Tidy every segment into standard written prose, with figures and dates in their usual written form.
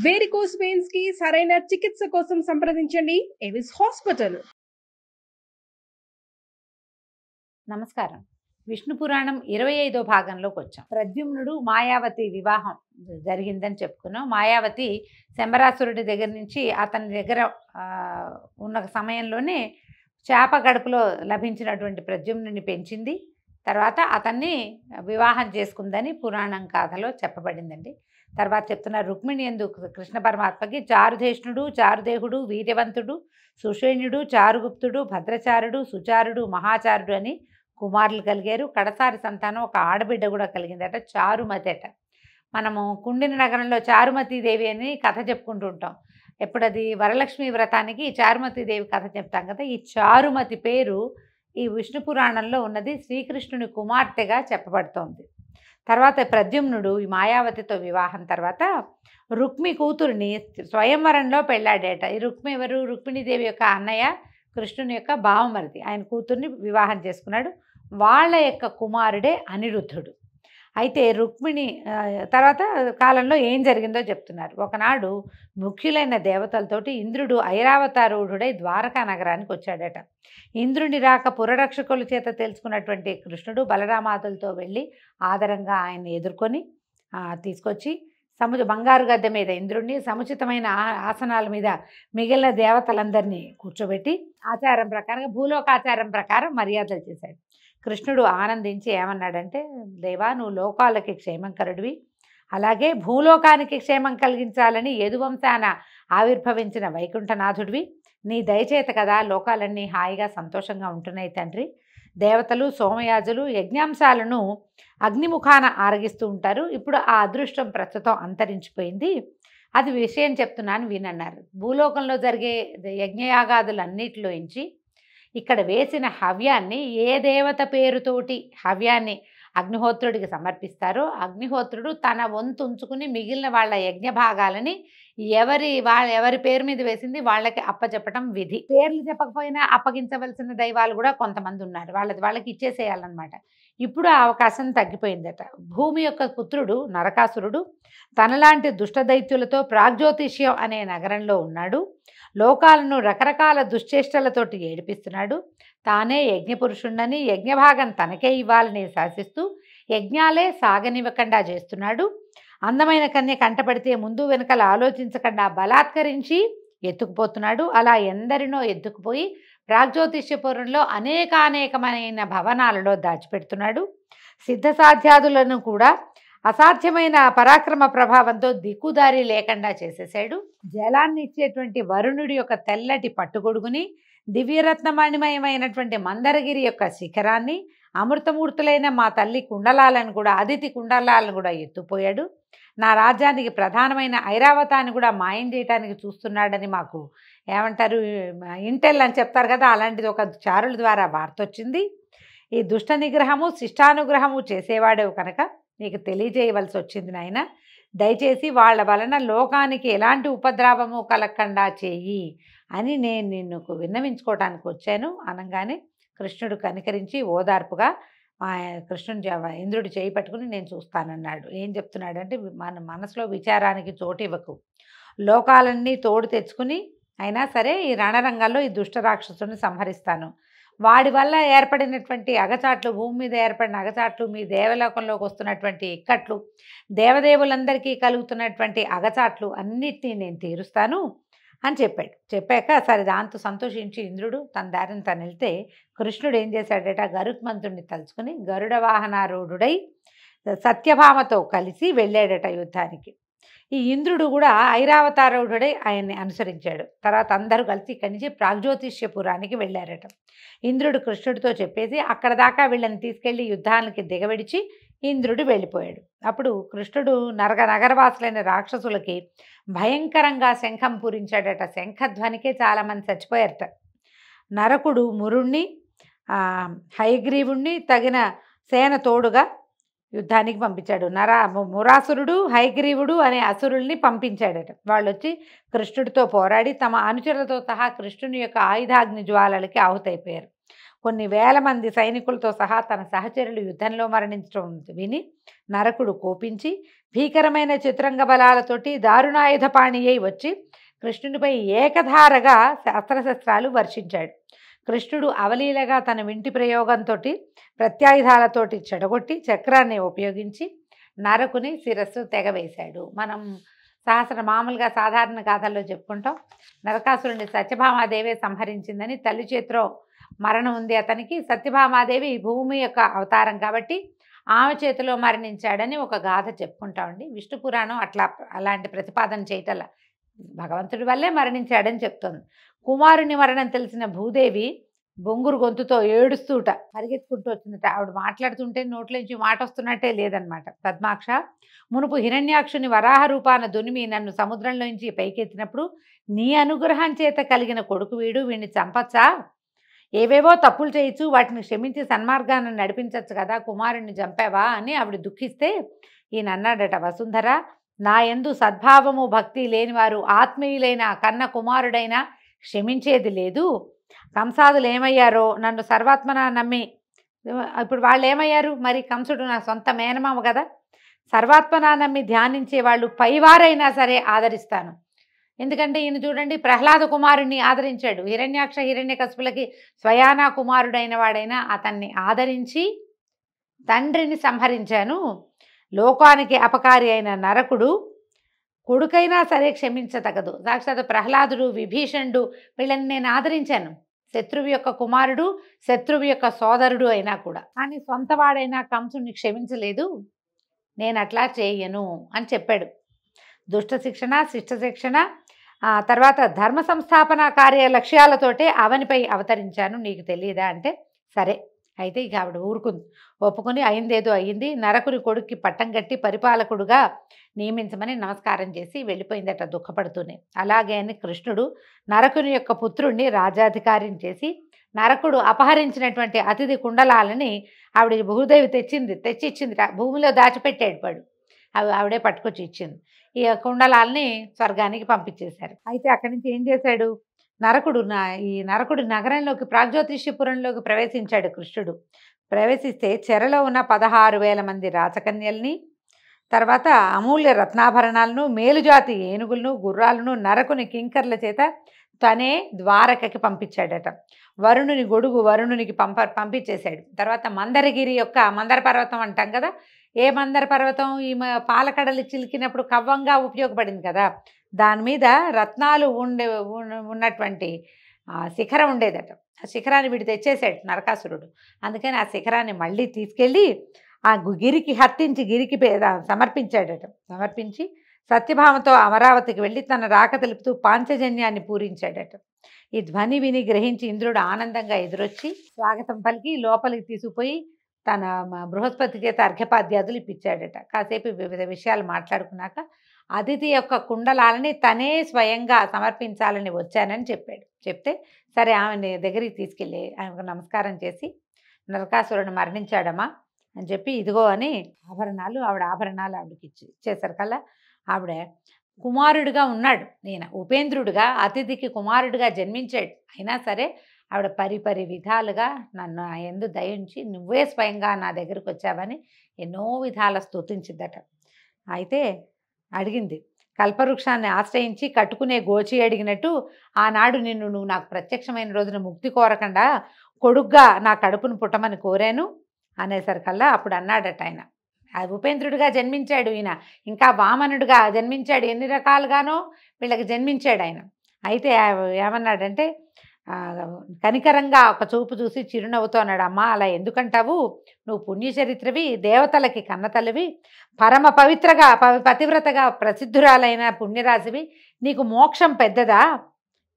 Varicose veins కి సరైన చికిత్స కోసం సంప్రదించండి ఎవిస్ హాస్పిటల్. నమస్కారం. విష్ణు పురాణం 25వ భాగంలోకి వచ్చాం. ప్రద్యుమ్నుడు మాయావతి వివాహం జరిగిందని చెప్పుకున్నాం. మాయావతి శంబరాసురుడి దగ్గర నుంచి అతని దగ్గర ఉన్న సమయంలోనే చేప గడుపులో లభించినటువంటి ప్రద్యుమ్నుని పెంచింది. తర్వాత అతన్ని వివాహం చేసుకుందని పురాణం కథలో చెప్పబడిందండి. తర్వాత చెప్తున్న రుక్మిణి యందు కృష్ణ పరమాత్మకి చారుధేష్ణుడు, చారుదేహుడు, వీర్యవంతుడు, సుషేణ్యుడు, చారుగుప్తుడు, భద్రచారుడు, సుచారుడు, మహాచారుడు అని కుమారులు కలిగారు. కడసారి సంతానం ఒక ఆడబిడ్డ కూడా కలిగిందట, చారుమతి అట. మనము కుండిన నగరంలో చారుమతీదేవి అని కథ చెప్పుకుంటూ ఉంటాం. ఎప్పుడది వరలక్ష్మి వ్రతానికి చారుమతీదేవి కథ చెప్తాం కదా. ఈ చారుమతి పేరు ఈ విష్ణు పురాణంలో ఉన్నది, శ్రీకృష్ణుని కుమార్తెగా చెప్పబడుతోంది. తర్వాత ప్రద్యుమ్నుడు ఈ మాయావతితో వివాహం తర్వాత రుక్మి కూతురిని స్వయంవరంలో పెళ్ళాడేట. ఈ రుక్మి ఎవరు? రుక్మిణీదేవి యొక్క అన్నయ్య, కృష్ణుని యొక్క బావమరిది. ఆయన కూతుర్ని వివాహం చేసుకున్నాడు. వాళ్ళ యొక్క కుమారుడే అనిరుద్ధుడు. అయితే రుక్మిణి తర్వాత కాలంలో ఏం జరిగిందో చెప్తున్నారు. ఒకనాడు ముఖ్యులైన దేవతలతోటి ఇంద్రుడు ఐరావతారూఢుడై ద్వారకా నగరానికి వచ్చాడట. ఇంద్రుని రాక పురరక్షకుల చేత తెలుసుకున్నటువంటి కృష్ణుడు బలరామాదులతో వెళ్ళి ఆదరంగా ఆయన్ని ఎదుర్కొని తీసుకొచ్చి బంగారు గద్దె మీద ఇంద్రుడిని, సముచితమైన ఆసనాల మీద మిగిలిన దేవతలందరినీ కూర్చోబెట్టి ఆచారం ప్రకారంగా, భూలోకాచారం ప్రకారం మర్యాదలు చేశాడు. కృష్ణుడు ఆనందించి ఏమన్నాడంటే, దేవా, నువ్వు లోకాలకి క్షేమంకరుడివి, అలాగే భూలోకానికి క్షేమం కలిగించాలని యదువంశాన ఆవిర్భవించిన వైకుంఠనాథుడివి, నీ దయచేత కదా లోకాలన్నీ హాయిగా సంతోషంగా ఉంటున్నాయి తండ్రి. దేవతలు, సోమయాజులు యజ్ఞాంశాలను అగ్నిముఖాన ఆరగిస్తూ ఉంటారు. ఇప్పుడు ఆ అదృష్టం ప్రస్తుతం అంతరించిపోయింది. అది విషయం చెప్తున్నాను వినన్నారు. భూలోకంలో జరిగే యజ్ఞయాగాదులన్నిటిలోంచి ఇక్కడ వేసిన హవ్యాన్ని ఏ దేవత పేరుతోటి హవ్యాన్ని అగ్నిహోత్రుడికి సమర్పిస్తారో అగ్నిహోత్రుడు తన వంతు ఉంచుకుని మిగిలిన వాళ్ళ యజ్ఞ భాగాలని ఎవరి పేరు మీద వేసింది వాళ్ళకి అప్పచెప్పటం విధి. పేర్లు చెప్పకపోయినా అప్పగించవలసిన దైవాలు కూడా కొంతమంది ఉన్నారు. వాళ్ళకి ఇచ్చేసేయాలన్నమాట. ఇప్పుడు ఆ అవకాశం తగ్గిపోయిందట. భూమి యొక్క పుత్రుడు నరకాసురుడు తనలాంటి దుష్టదైత్యులతో ప్రాగ్జ్యోతిష్యం అనే నగరంలో ఉన్నాడు. లోకాలను రకరకాల దుశ్చేష్టలతోటి ఏడిపిస్తున్నాడు. తానే యజ్ఞపురుషుణ్ణని, యజ్ఞభాగం తనకే ఇవ్వాలని శాసిస్తూ యజ్ఞాలే సాగనివ్వకుండా చేస్తున్నాడు. అందమైన కన్య కంటపడితే ముందు వెనకలు ఆలోచించకుండా బలాత్కరించి ఎత్తుకుపోతున్నాడు. అలా ఎందరినో ఎత్తుకుపోయి ప్రాగ్జ్యోతిష్యపురంలో అనేకమైన భవనాలలో దాచిపెడుతున్నాడు. సిద్ధసాధ్యాదులను కూడా అసాధ్యమైన పరాక్రమ ప్రభావంతో దిక్కుదారి లేకుండా చేసేసాడు. జలాన్ని ఇచ్చేటువంటి వరుణుడి యొక్క తెల్లటి పట్టుగొడుగుని, దివ్యరత్నమణిమయమైనటువంటి మందరగిరి యొక్క శిఖరాన్ని, అమృతమూర్తులైన మా తల్లి కుండలాలను కూడా, అదితి కుండలాలను కూడా ఎత్తుపోయాడు. నా రాజ్యానికి ప్రధానమైన ఐరావతాన్ని కూడా మాయం చేయడానికి చూస్తున్నాడని మాకు ఏమంటారు, ఇంటెల్ అని చెప్తారు కదా, అలాంటిది ఒక చారుల ద్వారా వార్త వచ్చింది. ఈ దుష్ట నిగ్రహము శిష్టానుగ్రహము చేసేవాడేవు కనుక నీకు తెలియజేయవలసి వచ్చింది నాయన. దయచేసి వాళ్ళ వలన లోకానికి ఎలాంటి ఉపద్రవము కలగకుండా చెయ్యి అని నేను నిన్ను విన్నవించుకోవడానికి వచ్చాను అనగానే కృష్ణుడు కనికరించి ఓదార్పుగా ఇంద్రుడు చేయి పట్టుకుని నేను చూస్తానన్నాడు. ఏం చెప్తున్నాడంటే, మన మనసులో విచారానికి చోటు ఇవ్వకు, లోకాలన్నీ తోడు తెచ్చుకుని అయినా సరే ఈ రణరంగాల్లో ఈ దుష్ట రాక్షసుని సంహరిస్తాను. వాడి వల్ల ఏర్పడినటువంటి అగచాట్లు, భూమి మీద ఏర్పడిన అగచాట్లు, మీ దేవలోకంలోకి వస్తున్నటువంటి ఇక్కట్లు, దేవదేవులందరికీ కలుగుతున్నటువంటి అగచాట్లు అన్నిటినీ నేను తీరుస్తాను అని చెప్పాడు. చెప్పాక సరే దాంతో సంతోషించి ఇంద్రుడు తన దారిని తను వెళ్తే, కృష్ణుడు ఏం చేశాడట, గరుత్మంతుడిని తలుచుకుని గరుడ వాహనారూఢుడై సత్యభామతో కలిసి వెళ్ళాడట యుద్ధానికి. ఈ ఇంద్రుడు కూడా ఐరావతారూఢుడై ఆయన్ని అనుసరించాడు. తర్వాత అందరూ కలిసి ఇక్కడి నుంచి ప్రాగ్జ్యోతిష్యపురానికి వెళ్ళారట. ఇంద్రుడు కృష్ణుడితో చెప్పేసి అక్కడ దాకా వీళ్ళని తీసుకెళ్లి యుద్ధానికి దిగబెడిచి ఇంద్రుడు వెళ్ళిపోయాడు. అప్పుడు కృష్ణుడు నగరవాసులైన రాక్షసులకి భయంకరంగా శంఖం పూరించాడట. శంఖధ్వనికే చాలామంది చచ్చిపోయారట. నరకుడు మురుణ్ణి, హయగ్రీవుణ్ణి తగిన సేన తోడుగా యుద్ధానికి పంపించాడు. మురాసురుడు, హయగ్రీవుడు అనే అసురుల్ని పంపించాడట. వాళ్ళు వచ్చి కృష్ణుడితో పోరాడి తమ అనుచరులతో సహా కృష్ణుని యొక్క ఆయుధాగ్ని జ్వాలలకి ఆహుతైపోయారు. కొన్ని వేల మంది సైనికులతో సహా తన సహచరులు యుద్ధంలో మరణించడం విని నరకుడు కోపించి భీకరమైన చతురంగ బలాలతోటి దారుణాయుధపాణి అయి వచ్చి కృష్ణునిపై ఏకధారగా అస్త్రశస్త్రాలు వర్షించాడు. కృష్ణుడు అవలీలగా తన వింటి ప్రయోగంతో ప్రత్యాయుధాలతోటి చెడగొట్టి చక్రాన్ని ఉపయోగించి నరకుని శిరస్సు తెగవేశాడు. మనం మామూలుగా సాధారణ గాథల్లో చెప్పుకుంటాం. నరకాసురుడిని సత్యభామాదేవి సంహరించిందని, తల్లి చేతిలో మరణం ఉంది అతనికి. సత్యభామాదేవి భూమి యొక్క అవతారం కాబట్టి ఆమె చేతిలో మరణించాడని ఒక గాథ చెప్పుకుంటామండి. విష్ణు పురాణం అలాంటి ప్రతిపాదన చేయటల భగవంతుడి వల్లే మరణించాడని చెప్తోంది. కుమారుని మరణం తెలిసిన భూదేవి బొంగురు గొంతుతో ఏడుస్తూట పరిగెత్తుకుంటూ వచ్చిందట. ఆవిడ మాట్లాడుతుంటే నోట్లోంచి మాట వస్తున్నట్టే లేదనమాట. పద్మాక్ష, మునుపు హిరణ్యాక్షుని వరాహ రూపాన దునిమి నన్ను సముద్రంలోంచి పైకెత్తినప్పుడు నీ అనుగ్రహం చేత కలిగిన కొడుకు వీడిని చంపచ్చా? ఏవేవో తప్పులు చేయొచ్చు, వాటిని క్షమించి సన్మార్గాన్ని నడిపించచ్చు కదా, కుమారుణ్ణి చంపావా అని ఆవిడ దుఃఖిస్తే ఈయన అన్నాడట, వసుంధర, నా యందు సద్భావము భక్తి లేనివారు ఆత్మీయులైన కన్న కుమారుడైనా క్షమించేది లేదు. కంసాదులు ఏమయ్యారో నన్ను సర్వాత్మన నమ్మి, ఇప్పుడు వాళ్ళు ఏమయ్యారు మరి? కంసుడు నా సొంత మేనమామ కదా. సర్వాత్మన నమ్మి ధ్యానించే వాళ్ళు పైవారైనా సరే ఆదరిస్తాను. ఎందుకంటే ఈయన చూడండి, ప్రహ్లాద కుమారుణ్ణి ఆదరించాడు. హిరణ్యాక్ష హిరణ్యకశిపులకి స్వయానా కుమారుడైన వాడైనా అతన్ని ఆదరించి తండ్రిని సంహరించాను. లోకానికి అపకారి అయిన నరకుడు కొడుకైనా సరే క్షమించతగదు. సాక్షాత్ ప్రహ్లాదుడు, విభీషణుడు వీళ్ళని నేను ఆదరించాను. శత్రువు యొక్క కుమారుడు, శత్రువు యొక్క సోదరుడు అయినా కూడా. కానీ సొంతవాడైనా కంసుని క్షమించలేదు. నేను అట్లా చేయను అని చెప్పాడు. దుష్ట శిక్షణ, శిష్ట శిక్షణ, తర్వాత ధర్మ సంస్థాపన కార్య లక్ష్యాలతోటే అవనిపై అవతరించాను, నీకు తెలియదా అంటే, సరే అయితే ఇక ఆవిడ ఊరుకుంది, ఒప్పుకొని అయిందేదో అయ్యింది. నరకుని కొడుక్కి పట్టం కట్టి పరిపాలకుడుగా నియమించమని నమస్కారం చేసి వెళ్ళిపోయిందట దుఃఖపడుతూనే. అలాగే అని కృష్ణుడు నరకుని యొక్క పుత్రుణ్ణి రాజాధికారిని చేసి నరకుడు అపహరించినటువంటి అతిథి కుండలాలని ఆవిడ భూదేవి తెచ్చిచ్చింది. భూమిలో దాచిపెట్టాడు వాడు, అవి ఆవిడే పట్టుకొచ్చి ఇచ్చింది. ఈ కుండలాల్ని స్వర్గానికి పంపించేశారు. అయితే అక్కడి నుంచి ఏం చేశాడు ఈ నరకుడు నగరంలోకి, ప్రాగ్జ్యోతిష్యపురంలోకి ప్రవేశించాడు కృష్ణుడు. ప్రవేశిస్తే చెరలో ఉన్న 16,000 మంది రాచకన్యల్ని, తర్వాత అమూల్య రత్నాభరణాలను, మేలుజాతి ఏనుగులను, గుర్రాలను నరకుని కింకర్ల చేత తనే ద్వారకకి పంపించాడట. వరుణుని గొడుగు వరుణునికి పంపించేశాడు. తర్వాత మందరగిరి యొక్క మందర పర్వతం అంటాం కదా, ఏ మందర పర్వతం? ఈ పాలకడలు చిలికినప్పుడు కవ్వంగా ఉపయోగపడింది కదా, దాని మీద రత్నాలు ఉన్నటువంటి శిఖరం ఉండేదట. ఆ శిఖరాన్ని వీడు తెచ్చేసాడు నరకాసురుడు. అందుకని ఆ శిఖరాన్ని మళ్ళీ తీసుకెళ్ళి ఆ గిరికి హత్తించి గిరికి సమర్పించాడట. సమర్పించి సత్యభామతో అమరావతికి వెళ్ళి తన రాక తెలుపుతూ పాంచజన్యాన్ని పూరించాడట. ఈ ధ్వని విని గ్రహించి ఇంద్రుడు ఆనందంగా ఎదురొచ్చి స్వాగతం పలికి లోపలికి తీసుకుపోయి తన బృహస్పతి చేత అర్ఘ్యపాద్యాదులు ఇప్పించాడట. కాసేపు వివిధ విషయాలు మాట్లాడుకున్నాక అతిథి యొక్క కుండలాలని తనే స్వయంగా సమర్పించాలని వచ్చానని చెప్పాడు. చెప్తే సరే ఆమె దగ్గరికి తీసుకెళ్ళి ఆమెకు నమస్కారం చేసి, నరకాసురుడు మరణించాడమ్మా అని చెప్పి ఇదిగో అని ఆభరణాలు ఆవిడకి ఇచ్చేసరికల్లా ఆవిడ కుమారుడిగా ఉన్నాడు. నేను ఉపేంద్రుడిగా అతిథికి కుమారుడిగా జన్మించాడు. అయినా సరే ఆవిడ పరిపరి విధాలుగా నన్ను ఎందు దయించి నువ్వే స్వయంగా నా దగ్గరికి వచ్చావని ఎన్నో విధాల స్తుతించిందట. అయితే అడిగింది, కల్పవృక్షాన్ని ఆశ్రయించి కట్టుకునే గోచి అడిగినట్టు ఆనాడు నువ్వు నాకు ప్రత్యక్షమైన రోజున ముక్తి కోరకుండా కొడుగ్గా నా కడుపును పుట్టమని కోరాను అనేసరికల్లా అప్పుడు అన్నాడట ఆయన, ఉపేంద్రుడిగా జన్మించాడు ఈయన, ఇంకా వామనుడిగా జన్మించాడు, ఎన్ని రకాలుగానో వీళ్ళకి జన్మించాడు ఆయన. అయితే ఏమన్నాడంటే, కనికరంగా ఒక చూపు చూసి చిరునవ్వుతో అన్నాడు, అమ్మా అలా ఎందుకంటావు, నువ్వు పుణ్యచరిత్రవి, దేవతలకి కన్నతల్లివి, పరమ పతివ్రతగా ప్రసిద్ధురాలైన పుణ్యరాశివి, నీకు మోక్షం పెద్దదా?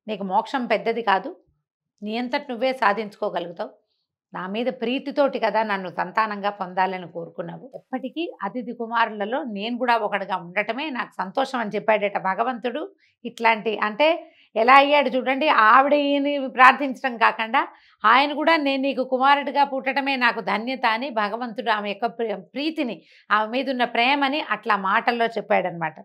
నీకు మోక్షం పెద్దది కాదు, నీ అంతటి నువ్వే సాధించుకోగలుగుతావు. నా మీద ప్రీతితోటి కదా నన్ను సంతానంగా పొందాలని కోరుకున్నావు. ఎప్పటికీ అతిథి కుమారులలో నేను కూడా ఒకటిగా ఉండటమే నాకు సంతోషం అని చెప్పాడట భగవంతుడు. ఇట్లాంటి అంటే ఎలా అయ్యాడు చూడండి, ఆవిడని ప్రార్థించడం కాకుండా ఆయన కూడా నేను నీకు కుమారుడిగా పుట్టడమే నాకు ధన్యత అని భగవంతుడు ఆమె యొక్క ప్రీతిని, ఆమె మీద ఉన్న ప్రేమని అట్లా మాటల్లో చెప్పాడనమాట.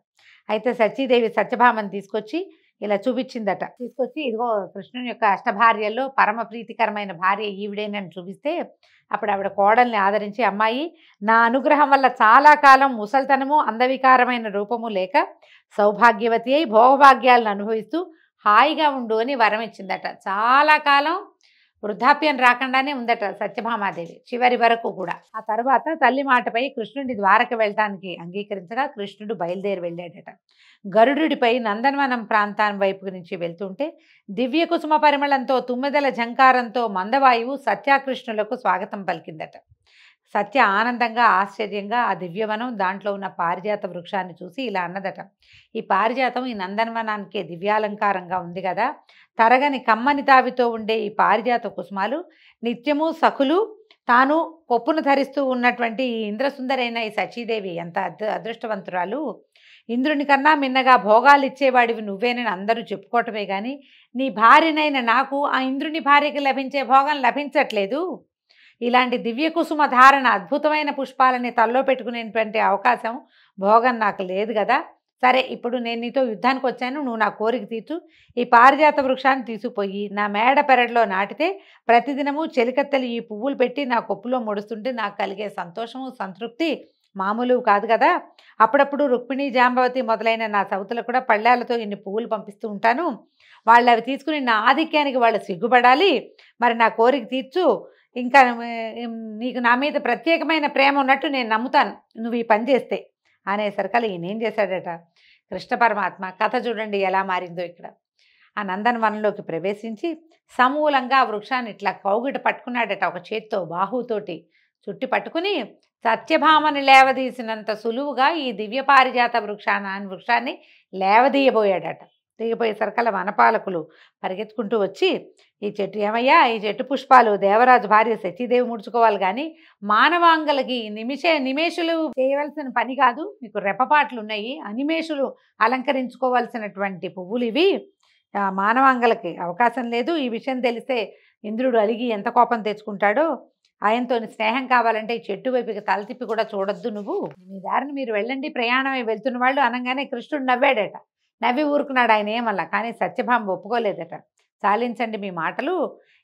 అయితే సతీదేవి సత్యభామని తీసుకొచ్చి ఇలా చూపించిందట. తీసుకొచ్చి ఇదిగో కృష్ణుని యొక్క అష్టభార్యల్లో పరమ ప్రీతికరమైన భార్య ఈవిడేనని చూపిస్తే అప్పుడు ఆవిడ కోడల్ని ఆదరించి, అమ్మాయి నా అనుగ్రహం వల్ల చాలా కాలం ముసల్తనము అందవికారమైన రూపము లేక సౌభాగ్యవతి అయి భోగభాగ్యాలను అనుభవిస్తూ హాయిగా ఉండు అని వరం ఇచ్చిందట. చాలా కాలం వృద్ధాప్యం రాకుండానే ఉందట సత్యభామాదేవి చివరి వరకు కూడా. ఆ తర్వాత తల్లి మాటపై కృష్ణుడి ద్వారకు వెళ్ళటానికి అంగీకరించగా కృష్ణుడు బయలుదేరి వెళ్ళాడట. గరుడుడిపై నందనవనం ప్రాంతం వైపు నుంచి వెళ్తుంటే దివ్య కుసుమ పరిమళంతో తుమ్మెదల ఝంకారంతో మందవాయువు సత్యాకృష్ణులకు స్వాగతం పలికిందట. సత్య ఆనందంగా ఆశ్చర్యంగా ఆ దివ్యవనం దాంట్లో ఉన్న పారిజాత వృక్షాన్ని చూసి ఇలా అన్నదట, ఈ పారిజాతం ఈ నందనవనానికే దివ్యాలంకారంగా ఉంది కదా, తరగని కమ్మని తావితో ఉండే ఈ పారిజాత కుసుమాలు నిత్యము సఖులు తాను కొప్పును ధరిస్తూ ఉన్నటువంటి ఈ ఇంద్రసుందరైన ఈ సచీదేవి ఎంత అదృష్టవంతురాలు, ఇంద్రుని కన్నా మిన్నగా భోగాలు ఇచ్చేవాడివి నువ్వేనని అందరూ చెప్పుకోవటమే కానీ నీ భార్యనైన నాకు ఆ ఇంద్రుని భార్యకి లభించే భోగం లభించట్లేదు. ఇలాంటి దివ్య కుసుమ ధారణ అద్భుతమైన పుష్పాలని తల్లో పెట్టుకునేటువంటి అవకాశం భోగం నాకు లేదు కదా. సరే, ఇప్పుడు నేను నీతో యుద్ధానికి వచ్చాను, నువ్వు నా కోరిక తీర్చు. ఈ పారిజాత వృక్షాన్ని తీసుకుపోయి నా మేడ పెరట్లో నాటితే ప్రతిదినము చెలికత్తెలు ఈ పువ్వులు పెట్టి నా కొప్పులో ముడుస్తుంటే నాకు కలిగే సంతోషము సంతృప్తి మామూలు కాదు కదా. అప్పుడప్పుడు రుక్మిణి జాంబవతి మొదలైన నా సౌతులకు కూడా పళ్ళాలతో ఇన్ని పువ్వులు పంపిస్తూ ఉంటాను. వాళ్ళు అవి తీసుకుని నా ఆధిక్యానికి వాళ్ళు సిగ్గుపడాలి. మరి నా కోరిక తీర్చు. ఇంకా నీకు నా మీద ప్రత్యేకమైన ప్రేమ ఉన్నట్టు నేను నమ్ముతాను నువ్వు ఈ పని చేస్తే అనేసరికల్లా ఈయన ఏం చేశాడట, కృష్ణ పరమాత్మ కథ చూడండి ఎలా మారిందో. ఇక్కడ ఆ నందనవనంలోకి ప్రవేశించి సమూలంగా ఆ వృక్షాన్ని ఇట్లా కౌగిట పట్టుకున్నాడట. ఒక చేత్తో బాహుతోటి చుట్టి పట్టుకుని సత్యభామని లేవదీసినంత సులువుగా ఈ దివ్య పారిజాత వృక్షాన్ని లేవదీయబోయాడట. దిగిపోయేసరికల్లా వనపాలకులు పరిగెత్తుకుంటూ వచ్చి, ఈ చెట్టు ఏమయ్యా, ఈ చెట్టు పుష్పాలు దేవరాజు భార్య సతీదేవి ముడుచుకోవాలి కానీ మానవాంగలకి నిమేషులు చేయవలసిన పని కాదు, మీకు రెప్పపాట్లు ఉన్నాయి, అనిమేషులు అలంకరించుకోవాల్సినటువంటి పువ్వులు ఇవి, మానవాంగలకి అవకాశం లేదు. ఈ విషయం తెలిస్తే ఇంద్రుడు అలిగి ఎంత కోపం తెచ్చుకుంటాడో, ఆయనతో స్నేహం కావాలంటే ఈ చెట్టు వైపుకి తల తిప్పి కూడా చూడొద్దు, నువ్వు మీ దారిని మీరు వెళ్ళండి, ప్రయాణమై వెళ్తున్న వాళ్ళు అనగానే కృష్ణుడు నవ్వాడట. నవ్వి ఊరుకున్నాడు ఆయన ఏమల్లా. కానీ సత్యభామ ఒప్పుకోలేదట. చాలించండి మీ మాటలు,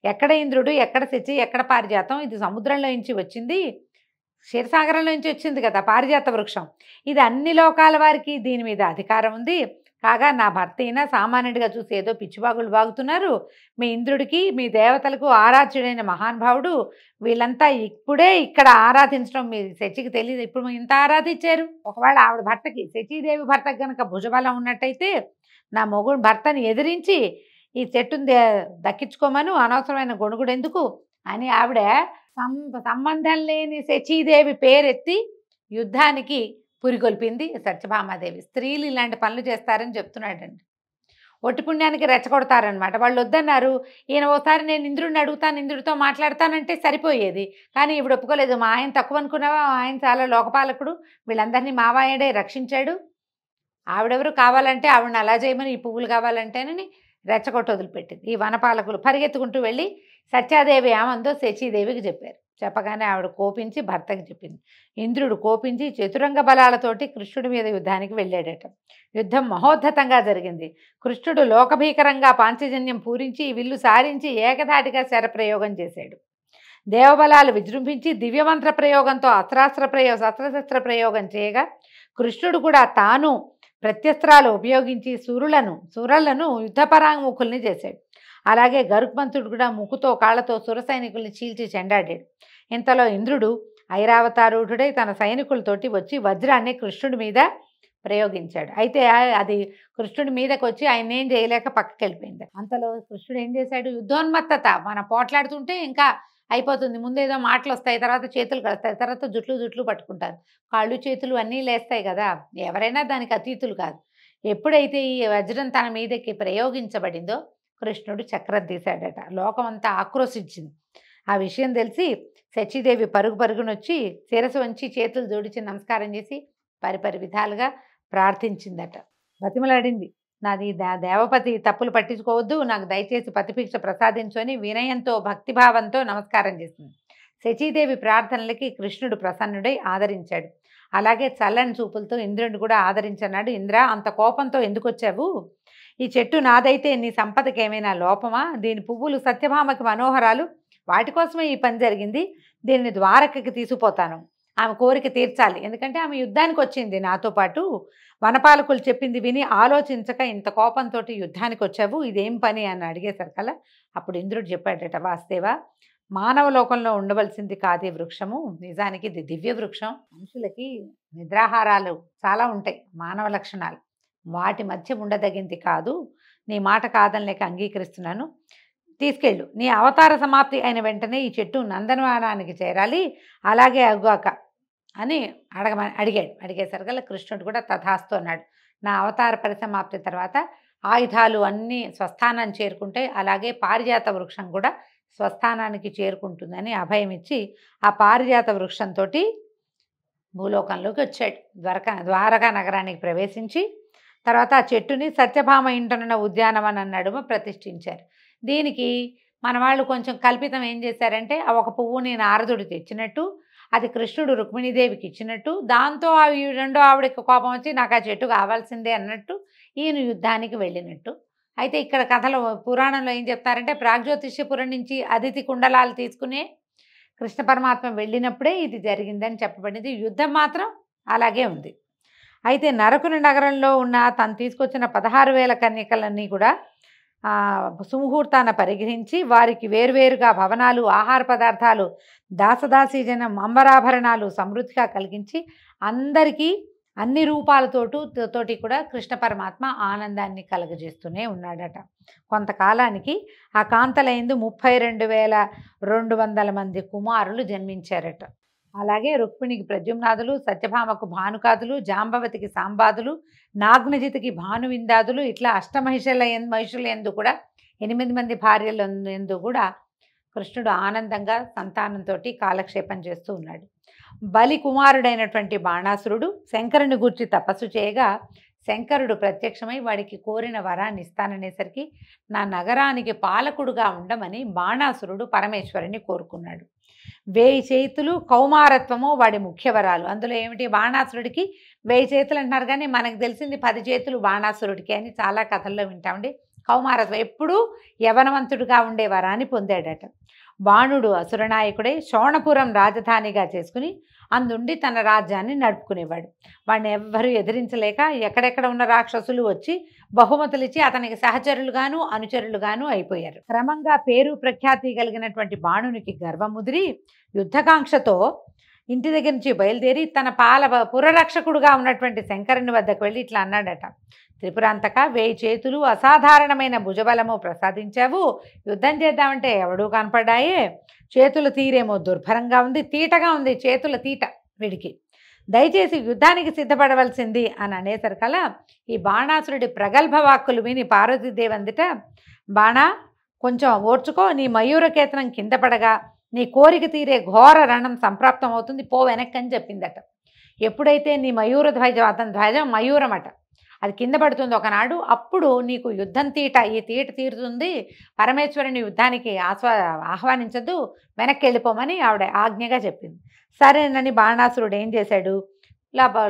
ఎక్కడ ఇంద్రుడు, ఎక్కడ శచి, ఎక్కడ పారిజాతం, ఇది సముద్రంలో నుంచి వచ్చింది, క్షీరసాగరంలో నుంచి వచ్చింది కదా పారిజాత వృక్షం, ఇది అన్ని లోకాల వారికి దీని మీద అధికారం ఉంది. కాగా నా భర్త అయినా సామాన్యుడిగా చూసి ఏదో పిచ్చివాగులు బాగుతున్నారు. మీ ఇంద్రుడికి మీ దేవతలకు ఆరాధ్యుడైన మహానుభావుడు, వీళ్ళంతా ఇప్పుడే ఇక్కడ ఆరాధించడం మీ శచికి తెలియదు, ఇప్పుడు ఇంత ఆరాధించారు. ఒకవేళ ఆవిడ భర్తకి శచీదేవి భర్తకు కనుక భుజబలం ఉన్నట్టయితే నా మొగుడు భర్తని ఎదిరించి ఈ చెట్టుని దక్కించుకోమను, అనవసరమైన గొణుగుడు ఎందుకు అని ఆవిడ సంబంధం లేని శచీదేవి పేరెత్తి యుద్ధానికి పురికొల్పింది సత్యభామాదేవి. స్త్రీలు ఇలాంటి పనులు చేస్తారని చెప్తున్నాడండి. ఒట్టి పుణ్యానికి రెచ్చగొడతారనమాట. వాళ్ళు వద్దన్నారు. ఈయన ఓసారి నేను ఇంద్రుడిని అడుగుతాను, ఇంద్రుడితో మాట్లాడతానంటే సరిపోయేది. కానీ ఇప్పుడు ఒప్పుకోలేదు. మా ఆయన తక్కువ అనుకున్నావా, ఆయన చాలా లోకపాలకుడు, వీళ్ళందరినీ మావాయడే రక్షించాడు, ఆవిడెవరు కావాలంటే ఆవిడని అలా చేయమని, ఈ పువ్వులు కావాలంటేనని రెచ్చగొట్టి వదిలిపెట్టింది. ఈ వనపాలకులు పరిగెత్తుకుంటూ వెళ్ళి సత్యాదేవి ఏమందో శచీదేవికి చెప్పారు. చెప్పగానే ఆవిడ కోపించి భర్తకి చెప్పింది. ఇంద్రుడు కోపించి చతురంగ బలాలతోటి కృష్ణుడి మీద యుద్ధానికి వెళ్ళాడట. యుద్ధం మహోద్ధతంగా జరిగింది. కృష్ణుడు లోకభీకరంగా పాంచజన్యం పూరించి విల్లు సారించి ఏకధాటిగా శరప్రయోగం చేశాడు. దేవబలాలు విజృంభించి దివ్యమంత్ర ప్రయోగంతో శస్త్రశస్త్ర ప్రయోగం చేయగా కృష్ణుడు కూడా తాను ప్రత్యస్త్రాలు ఉపయోగించి సురలను యుద్ధపరాంగుముఖుల్ని చేశాడు. అలాగే గరుత్మంతుడు కూడా ముక్కుతో కాళ్లతో సుర సైనికుల్ని చీల్చి చెండాడాడు. ఇంతలో ఇంద్రుడు ఐరావతారూఢుడై తన సైనికులతోటి వచ్చి వజ్రాన్ని కృష్ణుడి మీద ప్రయోగించాడు. అయితే అది కృష్ణుడి మీదకి వచ్చి ఆయన ఏం చేయలేక పక్కకి వెళ్ళిపోయింది. అంతలో కృష్ణుడు ఏం చేశాడు, యుద్ధోన్మత్తత, మనం పోట్లాడుతుంటే ఇంకా అయిపోతుంది, ముందేదో మాటలు వస్తాయి, తర్వాత చేతులు కలుస్తాయి, తర్వాత జుట్లు పట్టుకుంటారు, కాళ్ళు చేతులు అన్నీ లేస్తాయి కదా, ఎవరైనా దానికి అతీతులు కాదు. ఎప్పుడైతే ఈ వజ్రం తన మీదకి ప్రయోగించబడిందో కృష్ణుడు చక్రం తీశాడట. లోకమంతా ఆక్రోశించింది. ఆ విషయం తెలిసి శచీదేవి పరుగునొచ్చి శిరసు వంచి చేతులు జోడించి నమస్కారం చేసి పరిపరి విధాలుగా ప్రార్థించిందట. బతిమలాడింది, నాది దేవపతి తప్పులు పట్టించుకోవద్దు, నాకు దయచేసి పతిభిక్ష ప్రసాదించు అని వినయంతో భక్తిభావంతో నమస్కారం చేసింది. శచీదేవి ప్రార్థనలకి కృష్ణుడు ప్రసన్నుడై ఆదరించాడు. అలాగే చల్లని చూపులతో ఇంద్రుడిని కూడా ఆదరించన్నాడు. ఇంద్ర, అంత కోపంతో ఎందుకు వచ్చావు? ఈ చెట్టు నాదైతే నీ సంపదకి ఏమైనా లోపమా? దీని పువ్వులు సత్యభామకి మనోహరాలు, వాటి కోసమే ఈ పని జరిగింది. దీన్ని ద్వారకకి తీసుకుపోతాను, ఆమె కోరిక తీర్చాలి. ఎందుకంటే ఆమె యుద్ధానికి వచ్చింది నాతో పాటు. వనపాలకులు చెప్పింది విని ఆలోచించక ఇంత కోపంతో యుద్ధానికి వచ్చావు, ఇదేం పని అని అడిగేసరికల్లా అప్పుడు ఇంద్రుడు చెప్పాడట, వాస్తేవా, మానవ లోకంలో ఉండవలసింది కాదు ఈ వృక్షము, నిజానికి ఇది దివ్య వృక్షం. మనుషులకి నిద్రాహారాలు చాలా ఉంటాయి, మానవ లక్షణాలు, వాటి మధ్య ఉండదగింది కాదు. నీ మాట కాదని లేక అంగీకరిస్తున్నాను, తీసుకెళ్ళు. నీ అవతార సమాప్తి అయిన వెంటనే ఈ చెట్టు నందనవనానికి చేరాలి, అలాగే అగ్గాక అని అడిగేసరికల్లా కృష్ణుడు కూడా తథాస్తు అన్నాడు. నా అవతార పరిసమాప్తి తర్వాత ఆయుధాలు అన్నీ స్వస్థానాన్ని చేరుకుంటాయి, అలాగే పారిజాత వృక్షం కూడా స్వస్థానానికి చేరుకుంటుందని అభయం ఇచ్చి ఆ పారిజాత వృక్షంతో భూలోకంలోకి వచ్చాడు. ద్వారకా నగరానికి ప్రవేశించి తర్వాత ఆ చెట్టుని సత్యభామ ఇంటనున్న ఉద్యానవనం నడుమ ప్రతిష్ఠించారు. దీనికి మన వాళ్ళు కొంచెం కల్పితం ఏం చేశారంటే, ఆ ఒక పువ్వుని నారదుడు తెచ్చినట్టు, అది కృష్ణుడు రుక్మిణీదేవికి ఇచ్చినట్టు, దాంతో రెండో ఆవిడకి కోపం వచ్చి నాకు ఆ చెట్టు కావాల్సిందే అన్నట్టు ఈయన యుద్ధానికి వెళ్ళినట్టు. అయితే ఇక్కడ కథలో పురాణంలో ఏం చెప్తారంటే, ప్రాగ్జ్యోతిష్యపురం నుంచి అదితి కుండలాలు తీసుకునే కృష్ణ పరమాత్మ వెళ్ళినప్పుడే ఇది జరిగిందని చెప్పబడింది. యుద్ధం మాత్రం అలాగే ఉంది. అయితే నరకుని నగరంలో ఉన్న తను తీసుకొచ్చిన 16,000 కన్యకలన్నీ కూడా సుముహూర్తాన పరిగ్రహించి వారికి వేరువేరుగా భవనాలు, ఆహార పదార్థాలు, దాసదాసీజనం, అంబరాభరణాలు సమృద్ధిగా కలిగించి అందరికీ అన్ని రూపాలతోటి కూడా కృష్ణ పరమాత్మ ఆనందాన్ని కలగజేస్తూనే ఉన్నాడట. కొంతకాలానికి ఆ కాంతలైందు 32,200 మంది కుమారులు జన్మించారట. అలాగే రుక్మిణికి ప్రద్యుమ్నాదులు, సత్యభామకు భానుకాదులు, జాంబవతికి సాంబాదులు, నాగ్నజితికి భానువిందాదులు, ఇట్లా మహిషుల యందు కూడా 8 మంది భార్యల యందు కూడా కృష్ణుడు ఆనందంగా సంతానంతో కాలక్షేపం చేస్తూ ఉన్నాడు. బలి కుమారుడైనటువంటి బాణాసురుడు శంకరుని గూర్చి తపస్సు చేయగా శంకరుడు ప్రత్యక్షమై వాడికి కోరిన వరాన్ని ఇస్తాననేసరికి నా నగరానికి పాలకుడుగా ఉండమని బాణాసురుడు పరమేశ్వరుని కోరుకున్నాడు. 1000 చేతులు కౌమారత్వము వాడి ముఖ్య వరాలు. అందులో ఏమిటి, బాణాసురుడికి 1000 చేతులు అంటున్నారు, కానీ మనకు తెలిసింది 10 చేతులు బాణాసురుడికి అని చాలా కథల్లో వింటామండి. కౌమారత్వం ఎప్పుడూ యవనవంతుడిగా ఉండే వరాన్ని పొందాడట. బాణుడు అసురనాయకుడై శోణపురం రాజధానిగా చేసుకుని అందుండి తన రాజ్యాన్ని నడుపుకునేవాడు. వాడిని ఎవ్వరూ ఎదిరించలేక ఎక్కడెక్కడ ఉన్న రాక్షసులు వచ్చి బహుమతులిచ్చి అతనికి సహచరులుగాను అనుచరులుగాను అయిపోయారు. క్రమంగా పేరు ప్రఖ్యాతి కలిగినటువంటి బాణునికి గర్వం ముదిరి యుద్ధకాంక్షతో ఇంటి దగ్గర నుంచి బయలుదేరి తన పురరక్షకుడుగా ఉన్నటువంటి శంకరుని వద్దకు వెళ్ళి ఇట్లా అన్నాడట, త్రిపురాంతక 1000 చేతులు అసాధారణమైన భుజబలము ప్రసాదించావు, యుద్ధం చేద్దామంటే ఎవడూ కనపడ్డాయే, చేతుల తీరేమో దుర్భరంగా ఉంది, తీటగా ఉంది చేతుల తీట వీడికి, దయచేసి యుద్ధానికి సిద్ధపడవలసింది అని అనేసరికల్లా ఈ బాణాసురుడి ప్రగల్భ వాక్కులు విని పార్వతీదేవి అందుట, బాణా కొంచెం ఓర్చుకో, నీ మయూరకేతనం కింద పడగా నీ కోరిక తీరే ఘోర రణం సంప్రాప్తం అవుతుంది, పో వెనక్కి అని చెప్పిందట. ఎప్పుడైతే నీ మయూర ధ్వజం, అతని ధ్వజం మయూరమట, అది కింద పడుతుంది ఒకనాడు, అప్పుడు నీకు యుద్ధం ఈ తీట తీరుతుంది, పరమేశ్వరుని యుద్ధానికి ఆహ్వానించద్దు, వెనక్కి వెళ్ళిపోమని ఆవిడ ఆజ్ఞగా చెప్పింది. సరేనని బాణాసురుడు ఏం చేశాడు,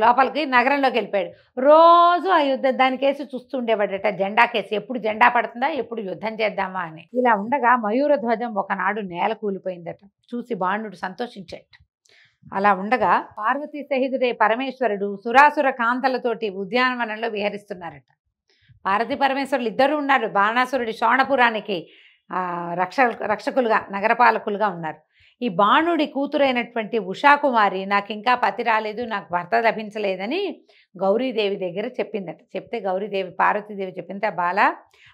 లోపలికి నగరంలోకి వెళ్ళిపోయాడు. రోజు ఆ దానికేసి చూస్తుండేవాడట, జెండా కేసి, ఎప్పుడు జెండా పడుతుందా, ఎప్పుడు యుద్ధం చేద్దామా అని. ఇలా ఉండగా మయూర ధ్వజం ఒకనాడు నేల కూలిపోయిందట. చూసి బాణుడు సంతోషించాడు. అలా ఉండగా పార్వతీ సహితుడే పరమేశ్వరుడు సురాసుర కాంతలతోటి ఉద్యానవనంలో విహరిస్తున్నారట. పార్వతీ పరమేశ్వరులు ఇద్దరు ఉన్నారు. బాణాసురుడి శోణపురానికి రక్షకులుగా, నగరపాలకులుగా ఉన్నారు. ఈ బాణుడి కూతురైనటువంటి ఉషాకుమారి నాకు ఇంకా పతి రాలేదు, నాకు భర్త లభించలేదని గౌరీదేవి దగ్గర చెప్పిందట. చెప్తే గౌరీదేవి పార్వతీదేవి చెప్పింది, బాల,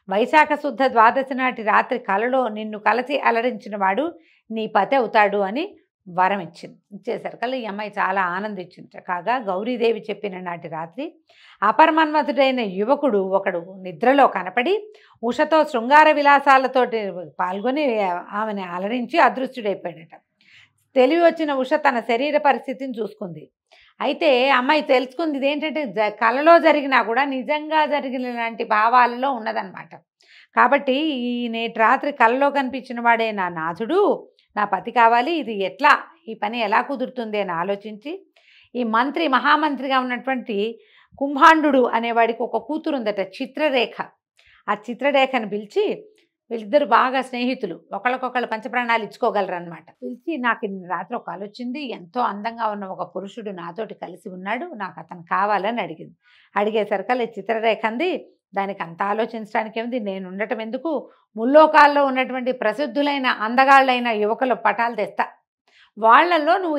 వైశాఖ శుద్ధ ద్వాదశి నాటి రాత్రి కలలో నిన్ను కలసి అలరించిన వాడు నీ పతి అవుతాడు అని వరం ఇచ్చేసరికల్లా ఈ అమ్మాయి చాలా ఆనందించింది. కాగా గౌరీదేవి చెప్పిన నాటి రాత్రి అపరమన్మథుడైన యువకుడు ఒకడు నిద్రలో కనపడి ఉషతో శృంగార విలాసాలతోటి పాల్గొని ఆమెను అలరించి అదృశ్యుడైపోయాడట. తెలివి వచ్చిన ఉష తన శరీర పరిస్థితిని చూసుకుంది. అయితే అమ్మాయి తెలుసుకుంది ఇదేంటంటే కలలో జరిగినా కూడా నిజంగా జరిగిన లాంటి భావాలలో ఉన్నదన్నమాట. కాబట్టి ఈ నేటి రాత్రి కలలో కనిపించిన వాడే నా నాథుడు, నా పతి కావాలి, ఇది ఎట్లా, ఈ పని ఎలా కుదురుతుంది అని ఆలోచించి ఈ మహామంత్రిగా ఉన్నటువంటి కుంభాండు అనేవాడికి ఒక కూతురు ఉందట, చిత్రరేఖ. ఆ చిత్రలేఖను పిలిచి, వీళ్ళిద్దరు బాగా స్నేహితులు, ఒకళ్ళకొకళ్ళు పంచప్రాణాలు ఇచ్చుకోగలరు అనమాట. పిలిచి, నాకు నిన్న రాత్రి ఒక కల వచ్చింది, ఎంతో అందంగా ఉన్న ఒక పురుషుడు నాతోటి కలిసి ఉన్నాడు, నాకు అతను కావాలని అడిగింది. అడిగేసరికల్లా చిత్రరేఖ అంది, దానికి అంత ఆలోచించడానికి ఏమిటి, నేను ఉండటం ఎందుకు, ముల్లోకాల్లో ఉన్నటువంటి ప్రసిద్ధులైన అందగాళ్ళైన యువకుల పటాలు తెస్తా, వాళ్ళల్లో నువ్వు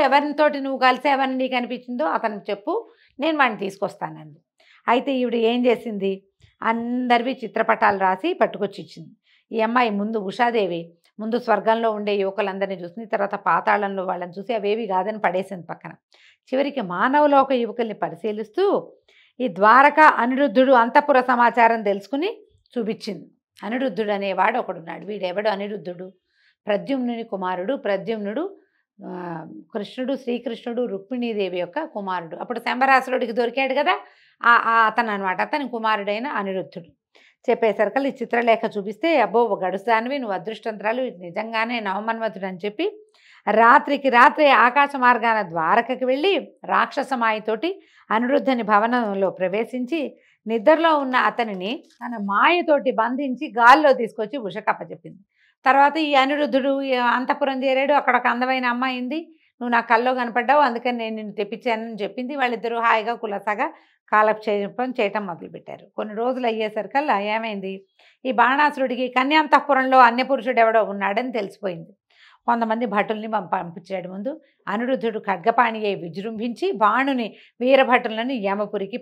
ఎవరితోటి నువ్వు కలిసేవని నీకు అనిపించిందో అతనికి చెప్పు, నేను వాడిని తీసుకొస్తానంది. అయితే ఈవిడ ఏం చేసింది, అందరివి చిత్రపటాలు రాసి పట్టుకొచ్చి ఇచ్చింది. ఈ అమ్మాయి ముందు ఉషాదేవి ముందు స్వర్గంలో ఉండే యువకులందరినీ చూసింది, తర్వాత పాతాళంలో వాళ్ళని చూసి అవేవి కాదని పడేసింది పక్కన. చివరికి మానవలోక యువకుల్ని పరిశీలిస్తూ ఈ ద్వారక అనిరుద్ధుడు అంతఃపుర సమాచారం తెలుసుకుని చూపించింది. అనిరుద్ధుడు అనేవాడు ఒకడున్నాడు. వీడెవడు అనిరుద్ధుడు, ప్రద్యుమ్నుని కుమారుడు. ప్రద్యుమ్నుడు కృష్ణుడు, శ్రీకృష్ణుడు రుక్మిణీదేవి యొక్క కుమారుడు. అప్పుడు శంబరాసురుడికి దొరికాడు కదా, అతను అనమాట, అతని కుమారుడైన అనిరుద్ధుడు. చెప్పేసరికల్ ఈ చిత్రలేఖ చూపిస్తే, అబ్బో గడుస్తానివి, నువ్వు అదృష్టంతరాలు, నిజంగానే నవమన్మథుడు అని చెప్పి రాత్రికి రాత్రి ఆకాశ మార్గాన ద్వారకకి వెళ్ళి రాక్షసమాయతోటి అనిరుద్ధని భవనంలో ప్రవేశించి నిద్రలో ఉన్న అతనిని తన మాయతోటి బంధించి గాల్లో తీసుకొచ్చి ఉషకప్పచెప్పింది. తర్వాత ఈ అనిరుద్ధుడు అంతఃపురం చేరాడు. అక్కడ ఒక అందమైన అమ్మాయి ఉంది, నువ్వు నా కల్లో కనపడ్డావు, అందుకని నేను నిన్ను తెప్పించానని చెప్పింది. వాళ్ళిద్దరూ హాయిగా కులసగా కాలక్షేపం చేయటం మొదలుపెట్టారు. కొన్ని రోజులు అయ్యేసరికల్లా ఏమైంది, ఈ బాణాసురుడికి కన్యాంతఃపురంలో అన్యపురుషుడు ఎవడో ఉన్నాడని తెలిసిపోయింది. కొంతమంది భటుల్ని పంపించాడు. ముందు అనిరుద్ధుడు ఖడ్గపాణి అయి విజృంభించి బాణుని వీరభటులను యమపురికి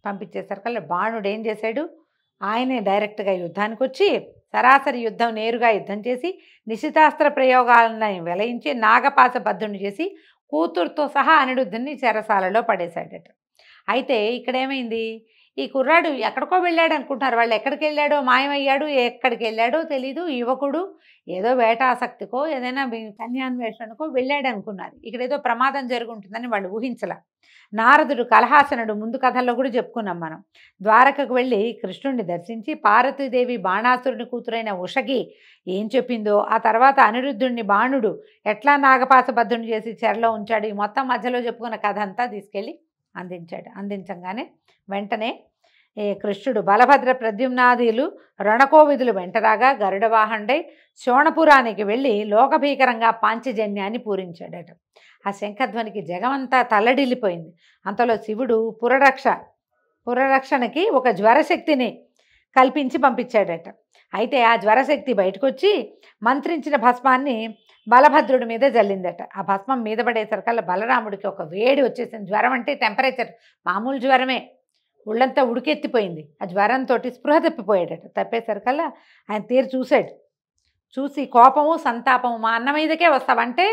పంపించేసరికల్లా బాణుడు ఏం చేశాడు, ఆయనే డైరెక్ట్గా యుద్ధానికి వచ్చి సరాసరి యుద్ధం నేరుగా యుద్ధం చేసి నిశితాస్త్ర ప్రయోగాలను వెలయించి నాగపాస బద్ధుని చేసి కూతురుతో సహా అనిరుద్ధుని చెరసాలలో పడేశాడట. అయితే ఇక్కడేమైంది, ఈ కుర్రాడు ఎక్కడికో వెళ్ళాడు అనుకుంటున్నారు వాళ్ళు. ఎక్కడికి వెళ్ళాడో, మాయమయ్యాడు, ఎక్కడికి వెళ్ళాడో తెలీదు. యువకుడు ఏదో వేటాసక్తికో ఏదైనా కన్యాన్వేషణకో వెళ్ళాడు అనుకున్నారు. ఇక్కడ ఏదో ప్రమాదం జరుగుంటుందని వాళ్ళు ఊహించలే. నారదుడు కలహాసనుడు ముందు కథల్లో కూడా చెప్పుకున్నాం మనం. ద్వారకకు వెళ్ళి కృష్ణుడిని దర్శించి పార్వతీదేవి బాణాసురుని కూతురైన ఉషకి ఏం చెప్పిందో, ఆ తర్వాత అనిరుద్ధుడిని బాణుడు ఎట్లా నాగపాసబద్ధుని చేసి చెరలో ఉంచాడు, ఈ మొత్తం మధ్యలో చెప్పుకున్న కథ అంతా తీసుకెళ్ళి అందించగానే వెంటనే కృష్ణుడు బలభద్ర ప్రద్యుమ్నాదులు రణకోవిదులు వెంటరాగా గరుడవాహండై శోణపురానికి వెళ్ళి లోకభీకరంగా పాంచజన్యాన్ని పూరించాడట. ఆ శంఖధ్వనికి జగమంతా తల్లడిల్లిపోయింది. అంతలో శివుడు పురరక్షణకి ఒక జ్వరశక్తిని కల్పించి పంపించాడట. అయితే ఆ జ్వరశక్తి బయటకు వచ్చి మంత్రించిన భస్మాన్ని బలభద్రుడి మీద జల్లిందట. ఆ భస్మం మీద పడేసరికల్లా బలరాముడికి ఒక వేడి వచ్చేసింది. జ్వరం అంటే టెంపరేచర్ మామూలు జ్వరమే, ఒళ్ళంతా ఉడికెత్తిపోయింది. ఆ జ్వరంతో స్పృహ తప్పిపోయాడట. తప్పేసరికల్లా ఆయన తీరు చూశాడు. చూసి కోపము సంతాపము, మా అన్న మీదకే వస్తావంటే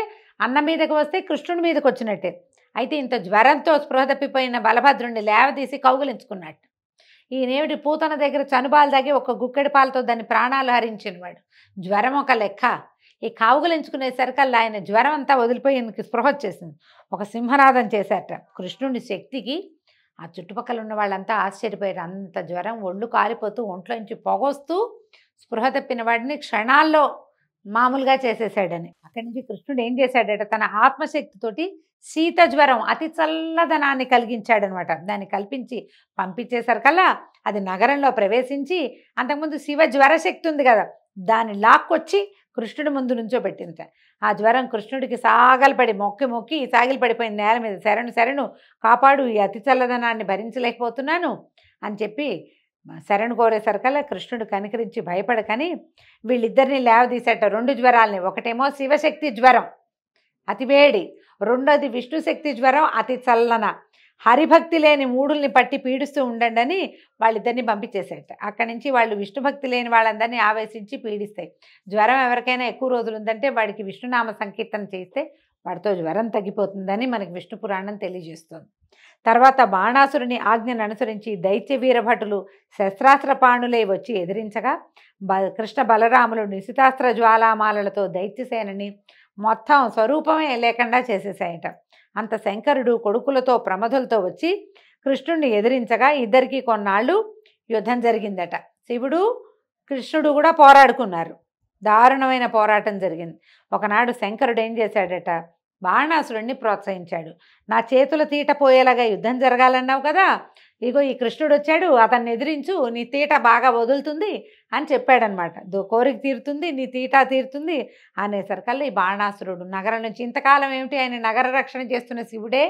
అన్న మీదకి వస్తే కృష్ణుడి మీదకి వచ్చినట్టే. అయితే ఇంత జ్వరంతో స్పృహ తప్పిపోయిన బలభద్రుడిని లేవదీసి కౌగులించుకున్నట్టు. ఈయనేమిటి పూతన దగ్గర చనుబాలు దాగి ఒక గుక్కెడి పాలతో దాని ప్రాణాలు హరించినవాడు. జ్వరం ఒక లెక్క, ఈ కావుగలించుకునేసరికల్లా ఆయన జ్వరం అంతా వదిలిపోయి ఈయనకి స్పృహ వచ్చేసింది. ఒక సింహనాదం చేశారట. కృష్ణుడి శక్తికి ఆ చుట్టుపక్కల ఉన్న వాళ్ళంతా ఆశ్చర్యపోయారు. అంత జ్వరం, ఒళ్ళు కాలిపోతూ ఒంట్లోంచి పొగొస్తూ స్పృహ తప్పిన వాడిని క్షణాల్లో మామూలుగా చేసేసాడని. అక్కడి నుంచి కృష్ణుడు ఏం చేశాడట, తన ఆత్మశక్తితోటి శీత జ్వరం అతి చల్లదనాన్ని కలిగించాడనమాట. దాన్ని కల్పించి పంపించేసరికల్లా అది నగరంలో ప్రవేశించి, అంతకుముందు శివ జ్వరశక్తి ఉంది కదా, దాన్ని లాక్కొచ్చి కృష్ణుడి ముందు నుంచోబెట్టింది. ఆ జ్వరం కృష్ణుడికి సాగలపడి మొక్కి సాగిలపడిపోయింది నేల మీద. శరణు కాపాడు, ఈ అతి చల్లదనాన్ని భరించలేకపోతున్నాను అని చెప్పి శరణు కోరేసరికల్లా కృష్ణుడు కనికరించి భయపడకని వీళ్ళిద్దరిని లేవదీసేట. 2 జ్వరాలని, ఒకటేమో శివశక్తి జ్వరం అతి వేడి, రెండోది విష్ణుశక్తి జ్వరం అతి చల్లన. హరిభక్తి లేని మూడుల్ని పట్టి పీడిస్తూ ఉండండి అని వాళ్ళిద్దరిని పంపించేసేట. అక్కడి నుంచి వాళ్ళు విష్ణుభక్తి లేని వాళ్ళందరినీ ఆవేశించి పీడిస్తాయి. జ్వరం ఎవరికైనా ఎక్కువ రోజులు ఉందంటే వాడికి విష్ణునామ సంకీర్తన చేస్తే వాడితో జ్వరం తగ్గిపోతుందని మనకి విష్ణు పురాణం తెలియజేస్తుంది. తర్వాత బాణాసురుని ఆజ్ఞను అనుసరించి దైత్య వీరభటులు శస్త్రాస్త్రపాణులై వచ్చి ఎదిరించగా కృష్ణ బలరాములు నిశితాస్త్ర జ్వాలామాలలతో దైత్యసేనని మొత్తం స్వరూపమే లేకుండా చేసేసాయట. అంత శంకరుడు కొడుకులతో ప్రమధులతో వచ్చి కృష్ణుడిని ఎదిరించగా ఇద్దరికి కొన్నాళ్ళు యుద్ధం జరిగిందట. శివుడు కృష్ణుడు కూడా పోరాడుకున్నారు. దారుణమైన పోరాటం జరిగింది. ఒకనాడు శంకరుడు ఏం చేశాడట, బాణాసురుడిని ప్రోత్సహించాడు. నా చేతుల తీట పోయేలాగా యుద్ధం జరగాలన్నావు కదా, ఇగో ఈ కృష్ణుడు వచ్చాడు, అతన్ని ఎదిరించు, నీ తీట బాగా వదులుతుంది అని చెప్పాడనమాట. కోరిక తీరుతుంది, నీ తీట తీరుతుంది అనేసరికల్లా ఈ బాణాసురుడు నగరం నుంచి, ఇంతకాలం ఏమిటి ఆయన నగర రక్షణ చేస్తున్న శివుడే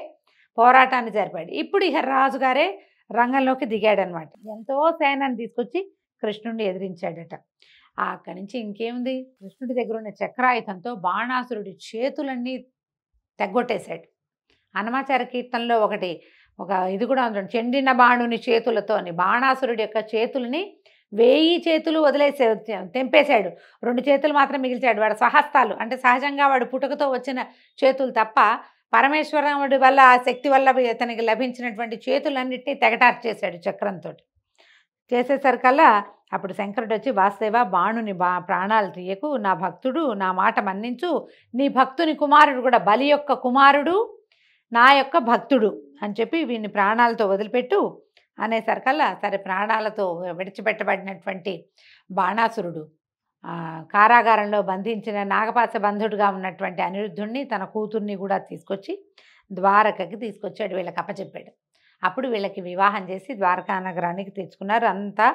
పోరాటాన్ని జరిపాడు. ఇప్పుడు ఇక రాజుగారే రంగంలోకి దిగాడనమాట. ఎంతో సేనాన్ని తీసుకొచ్చి కృష్ణుడిని ఎదిరించాడట. అక్కడి నుంచి ఇంకేముంది, కృష్ణుడి దగ్గర ఉన్న చక్రాయుధంతో బాణాసురుడి చేతులన్నీ తెగ్గొట్టేశాడు. అన్నమాచార కీర్తనలో ఒక ఇది కూడా ఉంది, చెండిన బాణుని చేతులతో అని. బాణాసురుడి యొక్క చేతులని 1000 చేతులు తెంపేశాడు, 2 చేతులు మాత్రం మిగిల్చాడు. వాడు స్వహస్తాలు అంటే సహజంగా వాడు పుట్టుకతో వచ్చిన చేతులు తప్ప పరమేశ్వరుడి వల్ల ఆ శక్తి వల్ల అతనికి లభించినటువంటి చేతులన్నిటినీ తెగటార్చేశాడు చక్రంతో. చేసేసరికల్లా అప్పుడు శంకరుడు వచ్చి, వాసుదేవ బాణుని ప్రాణాలు తీయకు, నా భక్తుడు, నా మాట మన్నించు, నీ భక్తుని కుమారుడు కూడా, బలి యొక్క కుమారుడు నా యొక్క భక్తుడు అని చెప్పి వీడిని ప్రాణాలతో వదిలిపెట్టు అనేసరికల్లా సరే ప్రాణాలతో విడిచిపెట్టబడినటువంటి బాణాసురుడు కారాగారంలో బంధించిన నాగపాశ బంధుడుగా ఉన్నటువంటి అనిరుద్ధుడిని తన కూతుర్ని కూడా తీసుకొచ్చి ద్వారకకి తీసుకొచ్చాడు, వీళ్ళకి అప్పచెప్పాడు. అప్పుడు వీళ్ళకి వివాహం చేసి ద్వారకా నగరానికి తెచ్చుకున్నారు. అంతా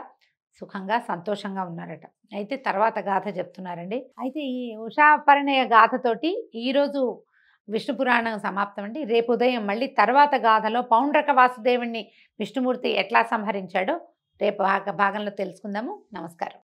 సుఖంగా సంతోషంగా ఉన్నారట. అయితే తర్వాత గాథ చెప్తున్నారండి. అయితే ఈ ఉషాపరిణయ గాథతోటి ఈరోజు విష్ణు పురాణం సమాప్తం అండి. రేపు ఉదయం మళ్ళీ తర్వాత గాథలో పౌండ్రక వాసుదేవుణ్ణి విష్ణుమూర్తి ఎట్లా సంహరించాడో రేపు భాగంలో తెలుసుకుందాము. నమస్కారం.